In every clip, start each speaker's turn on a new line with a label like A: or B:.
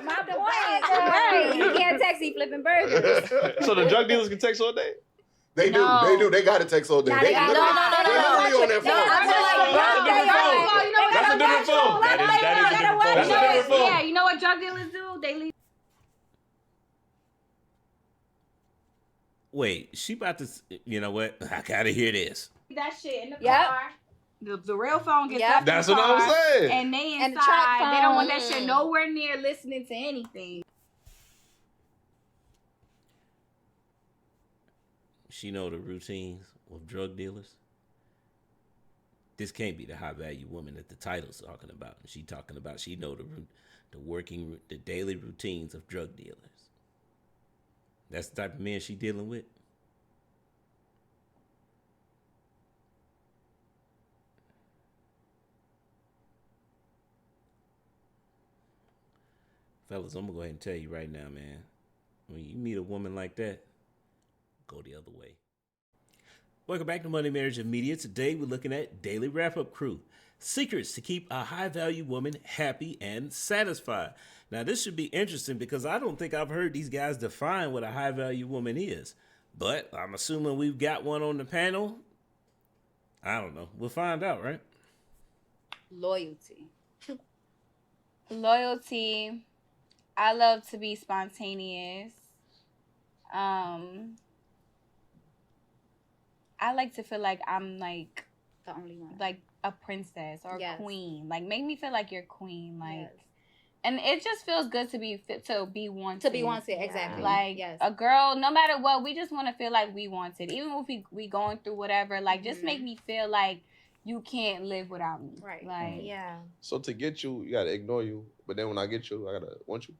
A: My point. Right. He can't text. He flipping burgers.
B: So the drug dealers can text all day?
C: They do. They got to text all day.
A: Nah,
C: They
A: no.
C: literally on their phone.
B: That's a different phone. That's a different phone.
D: Yeah, you know what drug dealers do? They leave.
E: Wait, she about to. You know what? I gotta hear this.
D: That shit in the car. The real phone gets left
B: That's
D: in the car,
B: what I'm saying.
D: and they
A: And the
D: inside.
A: track
D: They don't want
A: phone.
D: that shit nowhere near listening to anything.
E: She know the routines of drug dealers. This can't be the high value woman that the title's talking about. She talking about she know the daily routines of drug dealers. That's the type of man she dealing with. Fellas, I'm gonna go ahead and tell you right now, man. When you meet a woman like that, go the other way. Welcome back to Money, Marriage, and Media. Today we're looking at Daily Wrap-Up Crew. Secrets to keep a high-value woman happy and satisfied. Now, this should be interesting because I don't think I've heard these guys define what a high-value woman is. But I'm assuming we've got one on the panel. I don't know. We'll find out, right?
A: Loyalty.
D: Loyalty. I love to be spontaneous. I like to feel like I'm like
A: The only one.
D: like a princess or
A: Yes.
D: a queen. Like make me feel like you're queen. Like,
A: Yes.
D: and it just feels good to be wanted.
A: To be wanted, exactly.
D: Like
A: Yes.
D: a girl, no matter what, we just want to feel like we wanted. Even if we going through whatever, like just make me feel like you can't live without me.
A: Right.
D: Like
A: Yeah.
B: So to get you, you gotta ignore you. But then when I get you, I gotta want you.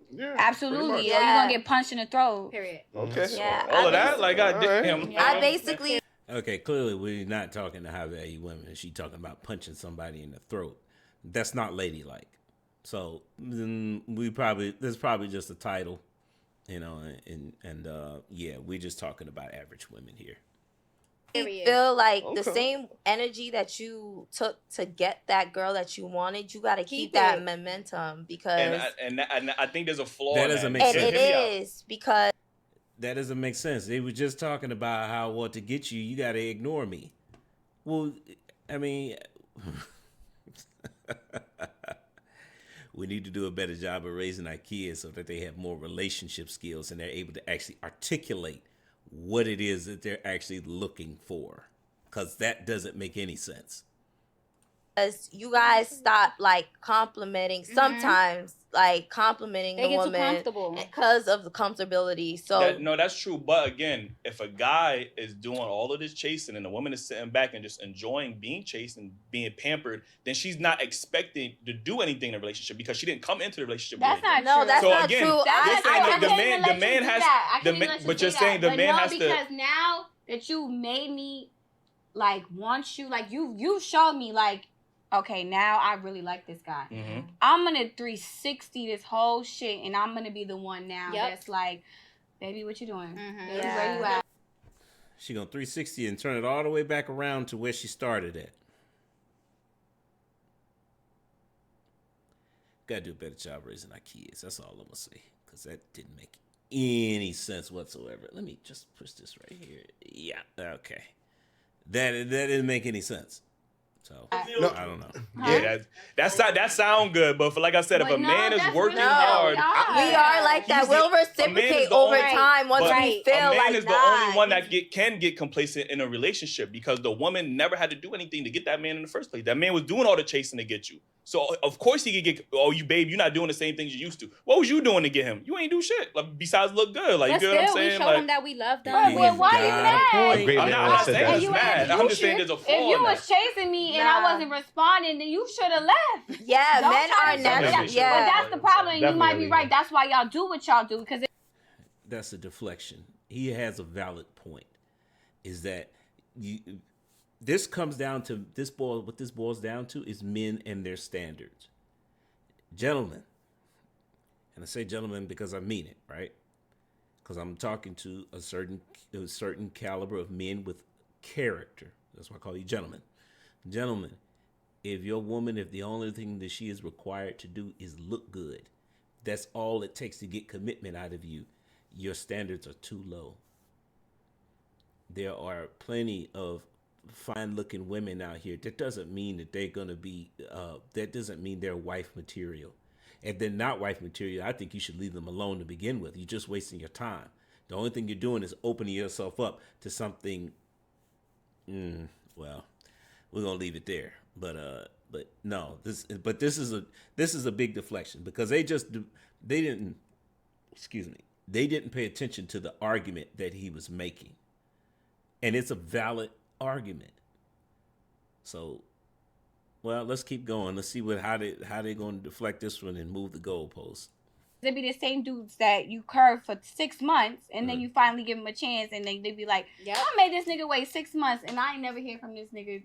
F: Yeah.
D: absolutely.
F: pretty
D: Or
F: much.
D: you're gonna get punched in the throat.
A: Period.
B: Okay.
G: Yeah,
F: All of that, like, goddamn.
G: I basically
E: Okay, clearly we're not talking to high-value women. She talking about punching somebody in the throat. That's not ladylike. So then there's probably just a title, you know, and yeah, we're just talking about average women here.
A: Period.
G: feel like the
B: Okay.
G: same energy that you took to get that girl that you wanted, you got to keep
A: Keep
G: that
A: it.
G: momentum because
F: And I think there's a flaw
E: That
F: in
E: doesn't
F: that.
E: make
G: and
E: sense.
G: it
F: Hear me out.
G: is because
E: That doesn't make sense. They were just talking about how, well, to get you, you got to ignore me. Well, I mean, we need to do a better job of raising our kids so that they have more relationship skills and they're able to actually articulate what it is that they're actually looking for. Because that doesn't make any sense.
G: you guys stop like complimenting sometimes like complimenting
A: They
G: the
A: get too
G: woman
A: comfortable.
G: because of the comfortability. So
F: No, that's true. But again, if a guy is doing all of this chasing and the woman is sitting back and just enjoying being chased and being pampered, then she's not expecting to do anything in a relationship because she didn't come into the relationship.
D: That's
F: with
D: not
F: it.
G: no,
D: true.
G: that's
F: So
G: not
F: again,
G: true.
D: That's
F: You're
D: not,
F: saying that
D: I
F: the
D: can't
F: man-
D: even
F: the
D: let you
F: man
D: do
F: has-
D: that. I
F: the
D: can't even
F: man-
D: let you
F: but
D: say
F: you're saying
D: that.
F: the man
D: no,
F: has to-
D: because now that you made me like want you, like you showed me like, okay, now I really like this guy.
F: Mhm.
D: I'm gonna 360 this whole shit, and I'm gonna be the one now
A: Yep.
D: that's like, baby, what you doing?
A: Mhm.
D: Baby,
G: Yeah.
D: where you at?
E: She gonna 360 and turn it all the way back around to where she started at. Gotta do a better job raising our kids. That's all I'm gonna say. Because that didn't make any sense whatsoever. Let me just push this right here. Yeah, okay. That didn't make any sense. So,
C: No.
E: I don't know.
F: Yeah, that sound good, but for like I said, if
D: But
F: a man is
D: that's
F: working
D: really
F: hard,
D: how we
G: we are like that.
F: He's
G: We'll
F: the- a man is
G: reciprocate
F: the
G: over
F: only-
G: time once
F: but
G: we
F: a
G: feel
F: man
G: like
F: is the only one that can get complacent in a relationship because the woman never had to do anything to get that man in the first place. That man was doing all the chasing to get you. So of course he could get, oh, you babe, you're not doing the same things you used to. What was you doing to get him? You ain't do shit. Like besides look good. Like
A: But
F: you get what I'm
A: still, we
F: saying?
A: showed
F: Like
A: him that we loved them.
D: But well, why you
E: got a
D: mad?
E: point.
B: Great
F: I'm
B: man
F: not
B: said
F: saying
B: that.
F: it's
D: you
F: mad.
D: had-
F: I'm just saying there's a
D: If
F: flaw
D: you
F: in
D: was
F: that.
D: chasing me and I
G: Nah.
D: wasn't responding, then you should have left.
G: yeah,
D: Don't
G: men
D: try
G: are
D: to
G: naturally
D: say
F: that.
D: But
G: yeah.
D: that's the problem. And you might be
B: Definitely.
D: right. That's why y'all do what y'all do because
E: That's a deflection. He has a valid point. Is that this comes down to what this boils down to is men and their standards. Gentlemen, and I say gentlemen because I mean it, right? Because I'm talking to a certain caliber of men with character. That's why I call you gentlemen. Gentlemen, if your woman, if the only thing that she is required to do is look good, that's all it takes to get commitment out of you, your standards are too low. There are plenty of fine-looking women out here. That doesn't mean that they're gonna be. That doesn't mean they're wife material. If they're not wife material, I think you should leave them alone to begin with. You're just wasting your time. The only thing you're doing is opening yourself up to something. Well, we're gonna leave it there. But no, this is a big deflection because they didn't pay attention to the argument that he was making, and it's a valid argument. So, well, let's keep going. Let's see how they going to deflect this one and move the goalposts.
D: They be the same dudes that you curve for 6 months, and then you finally give them a chance, and they be like,
A: Yep.
D: I made this nigga wait 6 months, and I ain't never hear from this nigga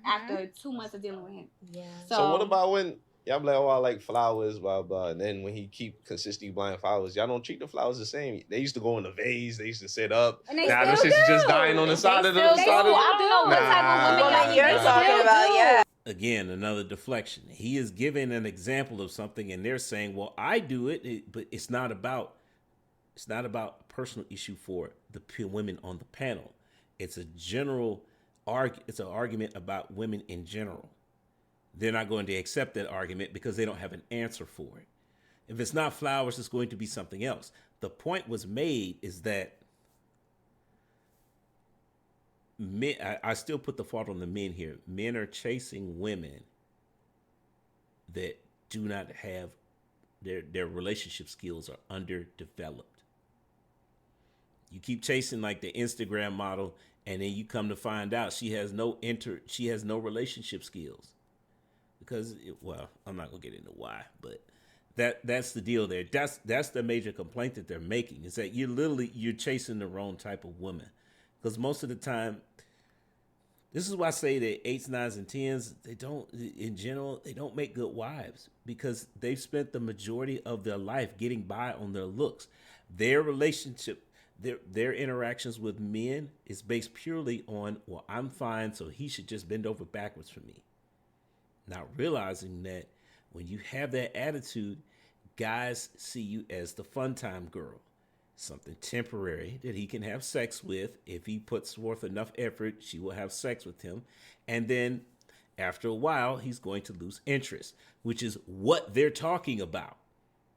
D: after 2 months of dealing with him.
G: Yeah.
B: So what about when y'all be like, oh, I like flowers, blah, blah. And then when he keep consistently buying flowers, y'all don't treat the flowers the same. They used to go in the vase. They used to sit up.
A: And they
B: Now them
A: still
B: shit's just
A: do.
B: dying on the
A: They
B: side of the
A: still
B: side
A: do.
B: of the.
D: I don't know what type of women
G: Woman you're
D: y'all
G: talking
D: still
G: about,
D: do.
G: yeah.
E: Again, another deflection. He is giving an example of something, and they're saying, "Well, I do it," but it's not about a personal issue for the women on the panel. It's a general It's an argument about women in general. They're not going to accept that argument because they don't have an answer for it. If it's not flowers, it's going to be something else. The point was made is that men, I still put the fault on the men here. Men are chasing women that do not have their relationship skills are underdeveloped. You keep chasing like the Instagram model, and then you come to find out she has no relationship skills. Because I'm not gonna get into why, but that's the deal there. That's the major complaint that they're making is that you're chasing the wrong type of woman. Because most of the time, this is why I say that 8s, 9s, and 10s, they don't make good wives because they've spent the majority of their life getting by on their looks. Their relationship, their interactions with men is based purely on, well, I'm fine, so he should just bend over backwards for me. Not realizing that when you have that attitude, guys see you as the fun time girl. Something temporary that he can have sex with. If he puts forth enough effort, she will have sex with him. And then after a while, he's going to lose interest, which is what they're talking about.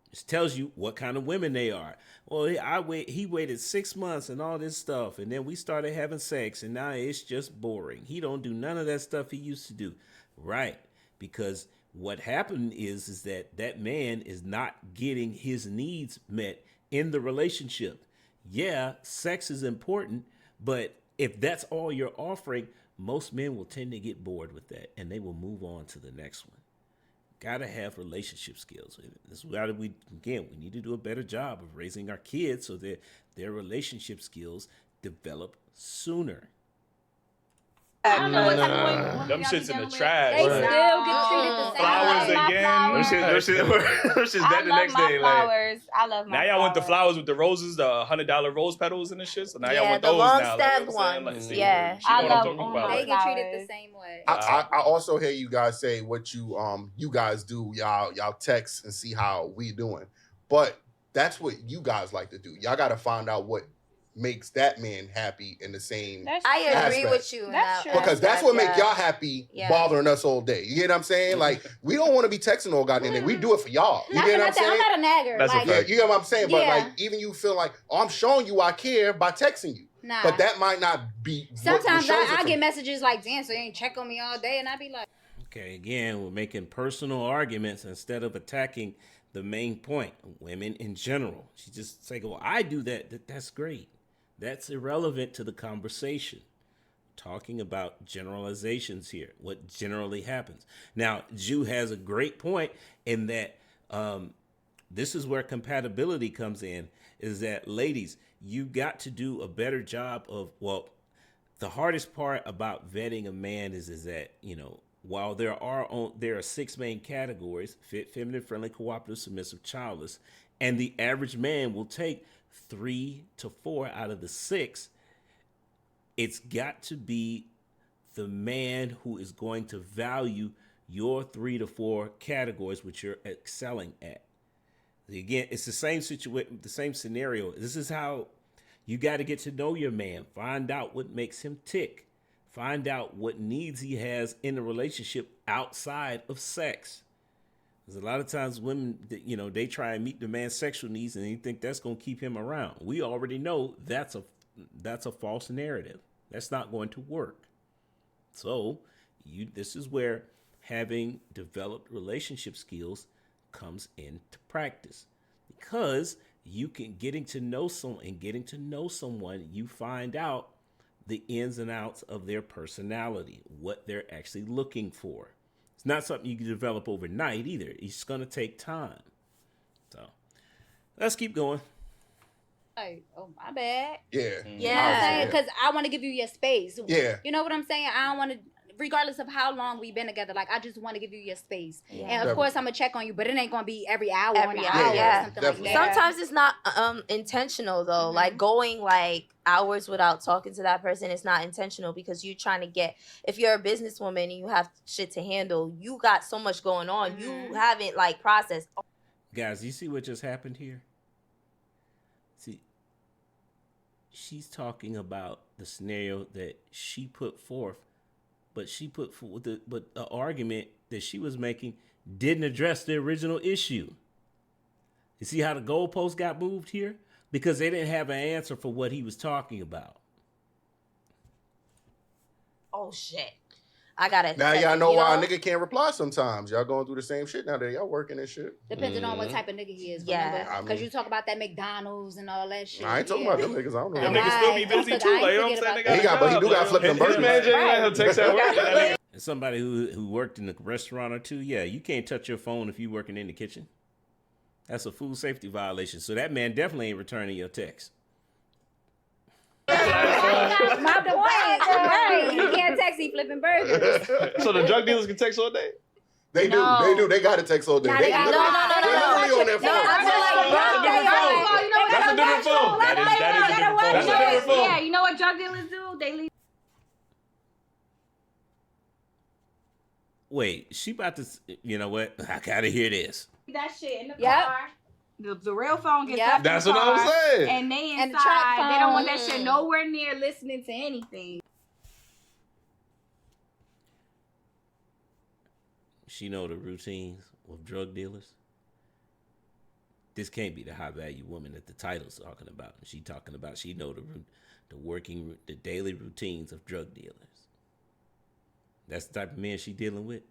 E: This tells you what kind of women they are. Well, he waited 6 months and all this stuff, and then we started having sex, and now it's just boring. He don't do none of that stuff he used to do. Right, because what happened is that man is not getting his needs met in the relationship. Yeah, sex is important, but if that's all you're offering, most men will tend to get bored with that, and they will move on to the next one. Gotta have relationship skills. This is why we need to do a better job of raising our kids so that their relationship skills develop sooner.
D: I don't know what type of women
F: Them
D: y'all
F: shits
D: be
F: in the
D: dealing with.
F: trash.
A: They
F: Right.
A: still get treated the same
F: Flowers
A: way.
F: again.
D: Them
B: Shit's
D: I
B: dead the
D: love
B: next
D: my
B: day. Like,
D: flowers. I love my
F: Now y'all want the
D: flowers.
F: flowers with the roses, the $100 rose petals and the shit. So now y'all
G: Yeah,
F: want
G: the
F: those
G: long
F: now.
G: stabbed
F: Like, you know what I'm saying?
G: ones.
F: Like,
G: Yeah.
F: she know
D: I
F: what I'm
D: love
F: talking
D: all
F: about.
A: They get treated the
D: flowers.
A: same way.
C: I also hear you guys say what you guys do. Y'all text and see how we doing. But that's what you guys like to do. Y'all got to find out what makes that man happy in the same.
G: I agree
C: aspect.
G: with you. in
D: That's
G: that
D: true.
C: Because that's what
G: aspect,
C: make y'all happy,
G: Yeah.
C: bothering us all day. You get what I'm saying? Like, we don't want to be texting all goddamn day. We do it for y'all. You
A: Not
C: get
A: for
C: what I'm
A: nothing.
C: saying?
A: I'm not a nagger.
F: That's a
A: Like,
C: Yeah,
F: fact.
C: you get what I'm saying? But
A: Yeah.
C: like, even you feel like, oh, I'm showing you I care by texting you.
A: nah.
C: But that might not be. what
A: Sometimes
C: shows it
A: I
C: for
A: get
C: me.
A: messages like, damn, so you ain't check on me all day. And I be like,
E: Okay, again, we're making personal arguments instead of attacking the main point, women in general. She just say, well, I do that. That's great. That's irrelevant to the conversation. Talking about generalizations here, what generally happens. Now, Jew has a great point in that this is where compatibility comes in, is that, ladies, you got to do a better job of, well, the hardest part about vetting a man is that, while there are 6 main categories: fit, feminine, friendly, cooperative, submissive, childless, and the average man will take 3 to 4 out of the 6. It's got to be the man who is going to value your 3 to 4 categories which you're excelling at. Again, it's the same situation, the same scenario. This is how you got to get to know your man. Find out what makes him tick. Find out what needs he has in a relationship outside of sex. Because a lot of times women, they try and meet the man's sexual needs and they think that's going to keep him around. We already know that's a false narrative. That's not going to work. So this is where having developed relationship skills comes into practice, because getting to know someone, you find out the ins and outs of their personality, what they're actually looking for. It's not something you can develop overnight either. It's going to take time. So let's keep going.
A: Like, oh, my bad.
C: Yeah.
A: You know what I'm
G: Yeah.
A: saying? Because I want to give you your space.
C: Yeah.
A: You know what I'm saying? I don't want to, regardless of how long we've been together, like, I just want to give you your space.
G: Yeah.
A: And of
C: Definitely.
A: course, I'm going to check on you, but it ain't going to be every hour
G: Every
A: on the
G: hour,
A: hour
G: yeah.
A: or something
C: Definitely.
A: like that.
G: Sometimes it's not intentional though.
A: Mhm.
G: Like going like hours without talking to that person, it's not intentional because you're trying to get. If you're a businesswoman and you have shit to handle, you got so much going on. You
A: Mhm.
G: haven't like processed.
E: Guys, you see what just happened here? See, she's talking about the scenario that she put forth, but the argument that she was making didn't address the original issue. You see how the goalpost got moved here? Because they didn't have an answer for what he was talking about.
G: Oh shit! I got it.
C: Now y'all know why a nigga can't reply sometimes. Y'all going through the same shit now that y'all working and shit.
A: Depending on what
B: Mhm.
A: type of nigga he is.
G: Yeah.
A: Remember?
C: I
A: Because
C: mean-
A: you talk about that McDonald's and all that shit.
C: I ain't talking about them niggas. I don't know.
F: Them
C: them
F: niggas
C: niggas.
F: still be busy
A: Right.
F: too. Like, you know what I'm
A: I
F: saying?
A: ain't
F: They
A: forget
F: got
C: He got- but he do got flip them
F: His
C: burgers.
F: man just
A: Right.
F: he'll text at work. That nigga-
E: And somebody who worked in a restaurant or two, yeah, you can't touch your phone if you working in the kitchen. That's a food safety violation. So that man definitely ain't returning your text.
A: My point. Right. You can't text me flipping burgers.
B: So the drug dealers can text all day?
C: They do.
D: No.
C: They do. They got to text all day.
A: Nah,
C: They
A: they got-
C: literally-
G: no.
C: They literally on their
A: No,
C: phone.
A: I feel like
F: That's a different phone.
D: You know what?
F: That's a different phone. That is a different phone. That's a different phone.
D: Yeah, you know what drug dealers do? They leave.
E: Wait, she about to, you know what? I gotta hear this.
D: That shit in the
A: Yep.
D: car. The real phone gets
A: Yep.
D: left in
B: That's
D: the
B: what
D: car,
B: I'm saying.
D: And they
A: And the track
D: inside. They don't want that
A: phone.
D: shit nowhere near listening to anything.
E: She know the routines of drug dealers. This can't be the high value woman that the title's talking about. She talking about she know the daily routines of drug dealers. That's the type of man she dealing with.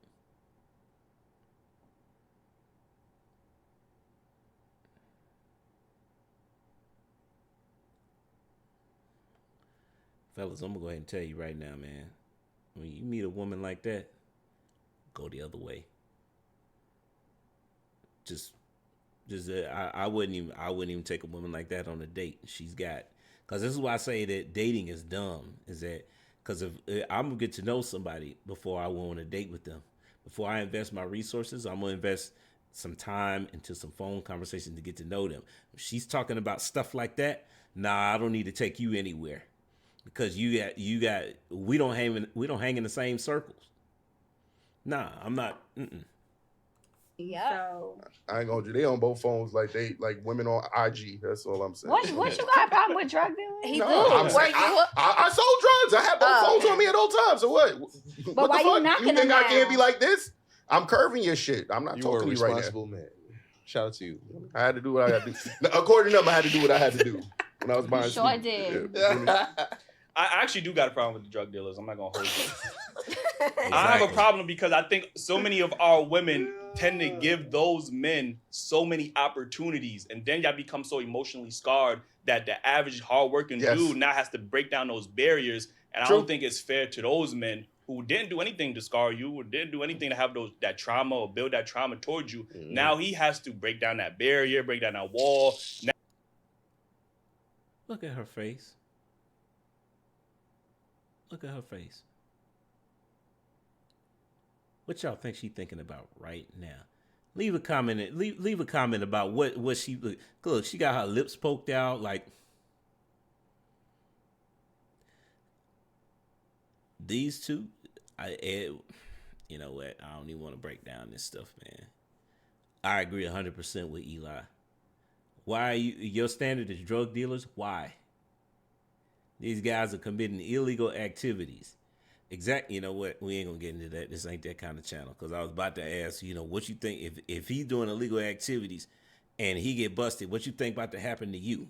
E: Fellas, I'm gonna go ahead and tell you right now, man. When you meet a woman like that, go the other way. I wouldn't even take a woman like that on a date. Because this is why I say that dating is dumb. Is that because if I'm gonna get to know somebody before I go on a date with them, before I invest my resources, I'm gonna invest some time into some phone conversations to get to know them. If she's talking about stuff like that, nah, I don't need to take you anywhere. Because we don't hang in the same circles. Nah, I'm not.
A: Yep.
D: So
C: I ain't gonna do. They on both phones like women on IG. That's all I'm saying.
D: what you got a problem with drug dealing?
A: He
C: No,
A: do.
C: I'm saying, I sold drugs. I have both
G: Oh,
C: phones
G: okay.
C: on me at all times. So what? What
A: why
C: the
A: you
C: fuck?
A: knocking
C: You think
A: them
C: I can't
A: now?
C: be like this? I'm curving your shit. I'm not
B: You are a
C: talking to you right now.
B: responsible man. Shout out to you.
C: I had to do what I had to do. Now, according to them, I had to do what I had to do when I was buying.
D: Sure
C: speed.
D: did.
C: Yeah.
F: I actually do got a problem with the drug dealers. I'm not gonna hold you. I have a
E: Exactly.
F: problem because I think so many of our women tend to give those men so many opportunities, and then y'all become so emotionally scarred that the average hardworking
C: Yes.
F: dude now has to break down those barriers. And I
C: True.
F: don't think it's fair to those men who didn't do anything to scar you, or didn't do anything to have that trauma or build that trauma towards you.
B: Mhm.
F: Now he has to break down that barrier, break down that wall.
E: Look at her face. Look at her face. What y'all think she thinking about right now? Leave a comment. Leave a comment about what she look. She got her lips poked out. Like these two. You know what? I don't even want to break down this stuff, man. I agree 100% with Eli. Why are your standard is drug dealers? Why? These guys are committing illegal activities. You know what? We ain't gonna get into that. This ain't that kind of channel. Because I was about to ask, what you think if he's doing illegal activities and he get busted, what you think about to happen to you?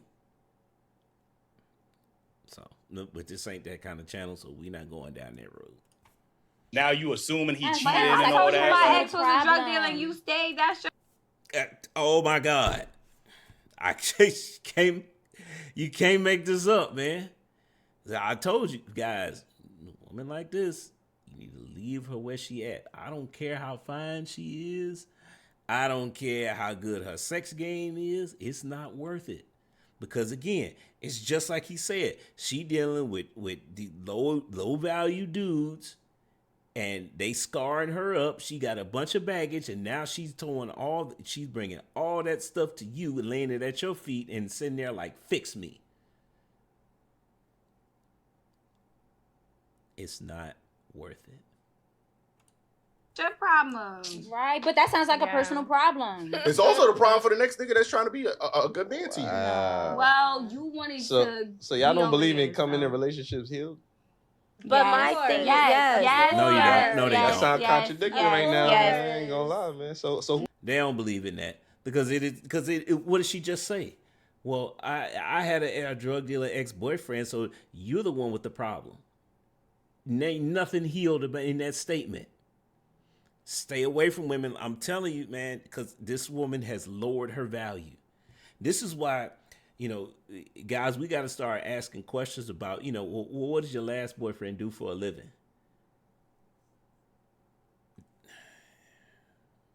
E: So, but this ain't that kind of channel, so we not going down that road.
F: Now you assuming he
A: But
F: cheated
A: I
F: and
A: told
F: all
A: you
F: that.
D: My
A: my
D: ex was a drug
A: problem.
D: dealer and you stayed. That's your.
E: Oh my God! You can't make this up, man. I told you guys, a woman like this, you need to leave her where she at. I don't care how fine she is. I don't care how good her sex game is. It's not worth it. Because again, it's just like he said, she dealing with the low value dudes, and they scarring her up. She got a bunch of baggage, and now she's bringing all that stuff to you and laying it at your feet and sitting there like, fix me. It's not worth it.
D: Your problem.
A: Right, but that sounds like a
D: Yeah.
A: personal problem.
C: It's also the problem for the next nigga that's trying to be a good man to you.
D: Well, you wanted to.
B: So y'all
D: be
B: don't
D: over
B: believe in
D: there,
B: coming
D: so.
B: in relationships healed?
G: But
D: Yes.
G: my thing is,
D: Yes.
E: No, you don't. No, they
B: That
E: don't.
B: sounds contradictory
D: yes,
B: right now,
G: yes.
B: man. I ain't gonna lie, man. So
E: They don't believe in that because what did she just say? Well, I had a drug dealer ex-boyfriend, so you're the one with the problem. Ain't nothing healed in that statement. Stay away from women. I'm telling you, man, because this woman has lowered her value. This is why, guys, we got to start asking questions about, what did your last boyfriend do for a living?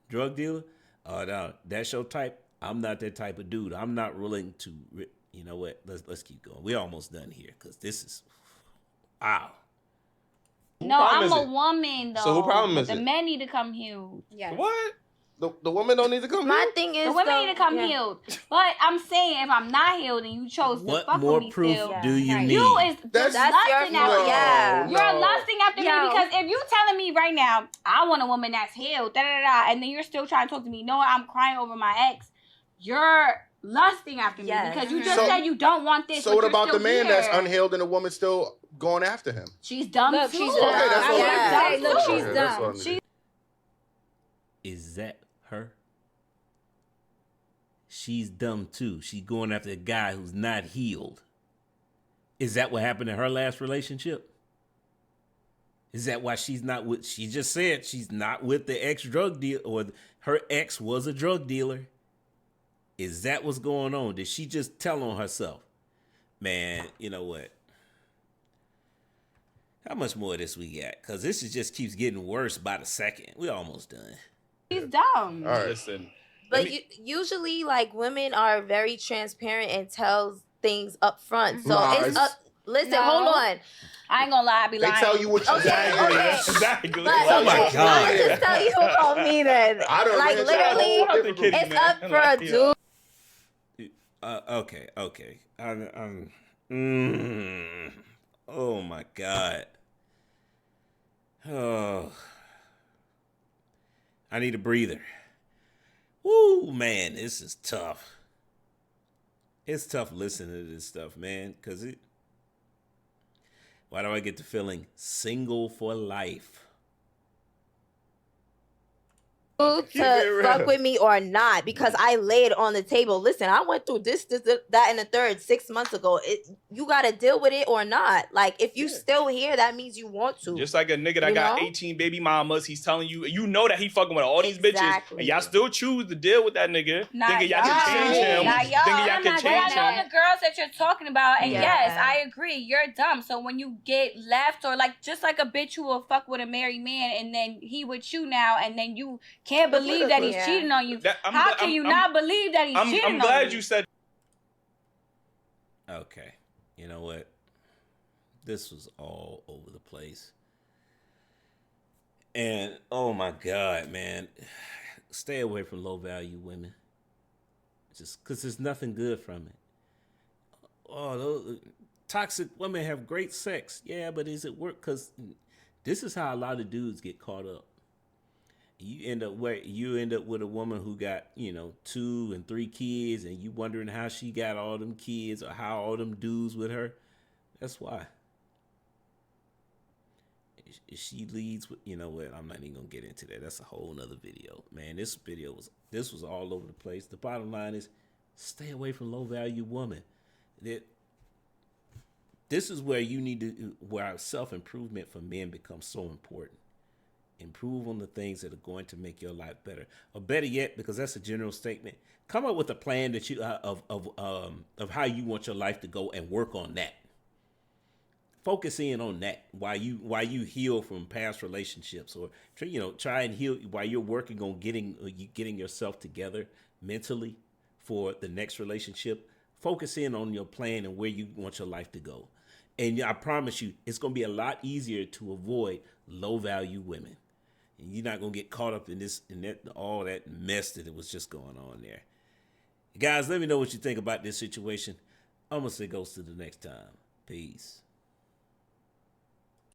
E: Drug dealer? Oh, no, that's your type. I'm not that type of dude. I'm not willing to, you know what? Let's keep going. We're almost done here because this is, wow.
D: No,
B: problem
D: I'm
B: is
D: a
B: it?
D: woman though.
B: So who problem is
D: the
B: it?
D: men need to come healed.
A: Yeah.
F: What?
B: the woman don't need to come
G: My
B: here?
G: thing is,
D: The women
G: though,
D: need to come
G: yeah.
D: healed. But I'm saying if I'm not healed and you chose to
E: What
D: fuck
E: more
D: with me
E: proof
D: still,
E: do you
A: Right.
E: need?
D: you is
C: That's
D: just
G: your
D: lusting
G: fault,
D: after me.
G: yeah.
D: You're lusting after me
G: Yo.
D: because if you telling me right now, I want a woman that's healed, and then you're still trying to talk to me, no, I'm crying over my ex, you're lusting after me
G: Yes.
D: because you just
C: So-
D: said you don't want this.
C: So
D: but
C: what
D: you're
C: about the
D: still
C: man that's
D: here.
C: unhealed and the woman still going after him?
D: She's dumb
A: Look,
D: too.
A: she's
C: Okay,
A: dumb.
C: that's
A: I
C: all
A: was
C: I
A: about
C: need.
A: to say, look,
D: Dumb
A: she's
D: too.
C: That's all I
A: dumb.
C: need.
E: Is that her? She's dumb too. She's going after a guy who's not healed. Is that what happened in her last relationship? Is that why she's not with? She just said she's not with the ex-drug dealer, or her ex was a drug dealer. Is that what's going on? Did she just tell on herself? Man, you know what? How much more of this we got? Because this just keeps getting worse by the second. We're almost done.
D: She's dumb.
C: All right.
F: Listen.
G: But
F: Let me-
G: usually, like, women are very transparent and tells things up front. So
C: Lies.
G: it's up. Listen,
A: No.
G: hold on.
D: I ain't gonna lie, I be
C: They
D: lying.
C: tell you what you
G: Okay,
C: say.
G: okay.
F: Exactly.
G: But
E: Oh my
G: okay,
E: God.
G: I'll just tell you about me then.
C: I done
G: Like,
C: ran
G: literally,
C: to a whole different
G: it's up for a dude.
E: Okay. Oh my God. Oh, I need a breather. Woo, man, this is tough. It's tough listening to this stuff, man, because why do I get the feeling single for life?
C: Keep it
G: To
C: real.
G: fuck with me or not, because I laid on the table. Listen, I went through this, that, and the third 6 months ago. You gotta deal with it or not. Like, if you still here, that means you want to.
F: Just like a nigga that
G: You
F: got
G: know?
F: 18 baby mamas, he's telling you, you know that he fucking with all these bitches,
G: Exactly.
F: and y'all still choose to deal with that nigga,
D: Not
F: thinking y'all
D: y'all.
F: can change him,
D: Not y'all.
F: thinking y'all
A: I'm
F: can
A: not
F: change
D: But I know
F: him.
D: the girls that you're talking about, and
G: Yeah.
D: yes, I agree, you're dumb. So when you get left, or like just like a bitch who will fuck with a married man, and then he with you now, and then you can't believe that he's
G: Yeah.
D: cheating on you.
F: I'm
D: How
F: gl-
D: can you
F: I'm-
D: not believe that he's cheating
F: I'm
D: on
F: glad
D: you?
F: you said.
E: Okay, you know what? This was all over the place. And oh my God, man, stay away from low value women. Just because there's nothing good from it. Oh, those toxic women have great sex. Yeah, but is it work? Because this is how a lot of dudes get caught up. you end up with a woman who got 2 and 3 kids, and you wondering how she got all them kids or how all them dudes with her. That's why. If she leads with, you know what, I'm not even gonna get into that. That's a whole nother video, man. This was all over the place. The bottom line is, stay away from low value women. This is where where self improvement for men becomes so important. Improve on the things that are going to make your life better, or better yet, because that's a general statement. Come up with a plan that you of how you want your life to go, and work on that. Focus in on that while you heal from past relationships, or try and heal while you're working on getting yourself together mentally for the next relationship. Focus in on your plan and where you want your life to go, and I promise you, it's going to be a lot easier to avoid low value women. And you're not going to get caught up in all that mess that was just going on there. Guys, let me know what you think about this situation. I'm going to say goes to the next time. Peace.